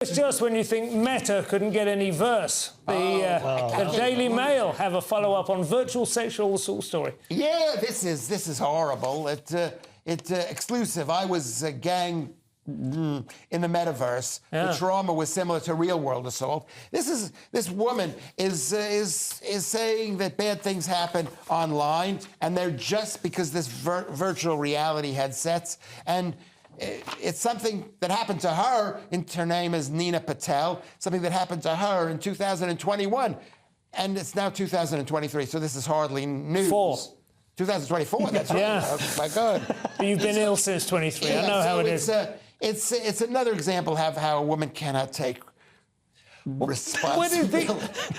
It's just when you think Meta couldn't get any verse. The Daily Mail have a follow-up on virtual sexual assault story. Yeah, this is horrible. It's exclusive. I was gang in the metaverse. Yeah. The trauma was similar to real-world assault. This woman is saying that bad things happen online, and they're just because this virtual reality headsets. And it's something that happened to her, and her name is Nina Patel, something that happened to her in 2021. And it's now 2023, so this is hardly news. 2024, that's right. Yeah. Oh, my God. You've been ill since 23. Yeah, I know how it is. It's another example of how a woman cannot take responsibility.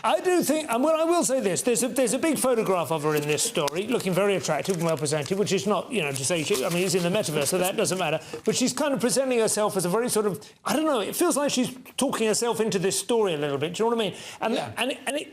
I do think, and well, I will say this, there's a big photograph of her in this story, looking very attractive and well presented, which is not, you know, to say, I mean, it's in the metaverse, so that doesn't matter. But she's kind of presenting herself as a very sort of, I don't know, it feels like she's talking herself into this story a little bit, do you know what I mean? And, yeah.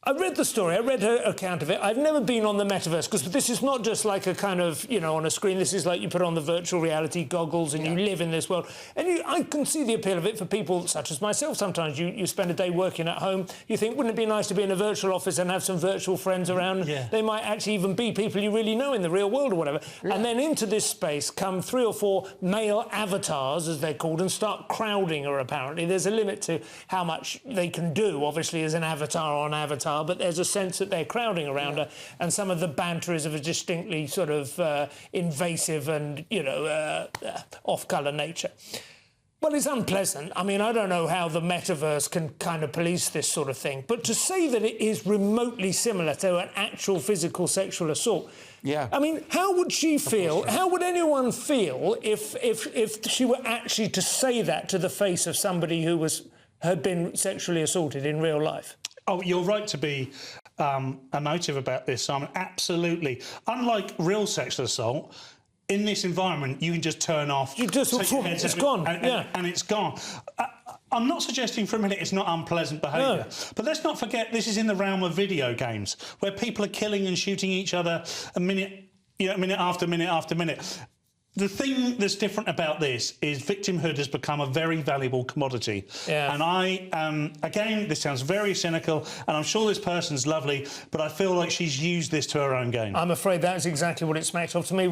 I read the story, I read her account of it. I've never been on the metaverse, because this is not just like a kind of, you know, on a screen. This is like you put on the virtual reality goggles and you live in this world. And I can see the appeal of it for people such as myself. Sometimes you spend a day working at home. You think, wouldn't it be nice to be in a virtual office and have some virtual friends around? Yeah. They might actually even be people you really know in the real world or whatever. Yeah. And then into this space come 3 or 4 male avatars, as they're called, and start crowding her, apparently. There's a limit to how much they can do, obviously, as an avatar on avatar, but there's a sense that they're crowding around her, and some of the banter is of a distinctly sort of invasive and, you know, off-colour nature. Well, it's unpleasant. I mean, I don't know how the metaverse can kind of police this sort of thing, but to say that it is remotely similar to an actual physical sexual assault, I mean, how would she feel? How would anyone feel if she were actually to say that to the face of somebody who had been sexually assaulted in real life? Oh, you're right to be emotive about this, Simon. Absolutely. Unlike real sexual assault, in this environment, you can just turn off. You just, it's gone. And it's gone. I'm not suggesting for a minute it's not unpleasant behaviour, but let's not forget this is in the realm of video games, where people are killing and shooting each other minute after minute after minute. The thing that's different about this is victimhood has become a very valuable commodity. Yeah. And again, this sounds very cynical, and I'm sure this person's lovely, but I feel like she's used this to her own gain. I'm afraid that's exactly what it smacks of to me.